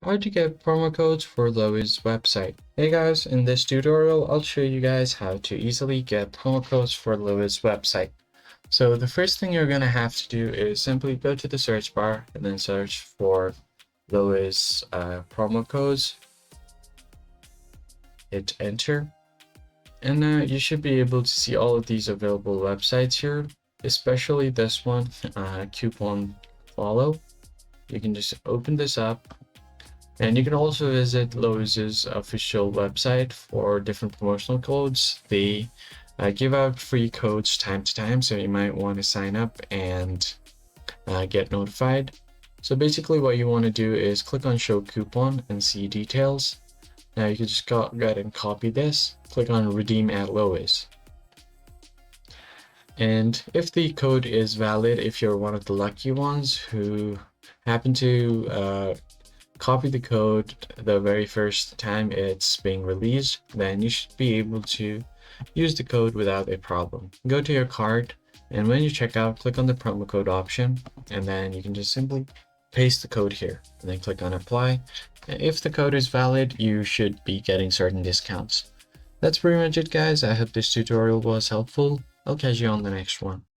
How to get promo codes for Lowe's website. Hey guys, in this tutorial I'll show you guys how to easily get promo codes for Lowe's website. So the first thing you're gonna have to do is simply go to the search bar and then search for Lowe's promo codes. Hit enter, and you should be able to see all of these available websites here, especially this one, Coupon Follow. You can just open this up. And you can also visit Lowe's official website for different promotional codes. They give out free codes time to time, so you might want to sign up and get notified. So basically what you want to do is click on show coupon and see details. Now you can just go ahead and copy this, click on redeem at Lowe's. And if the code is valid, if you're one of the lucky ones who happen to copy the code the very first time it's being released, then you should be able to use the code without a problem. Go to your cart, and when you check out, click on the promo code option, and then you can just simply paste the code here and then click on apply. And if the code is valid, you should be getting certain discounts. That's pretty much it, guys. I hope this tutorial was helpful. I'll catch you on the next one.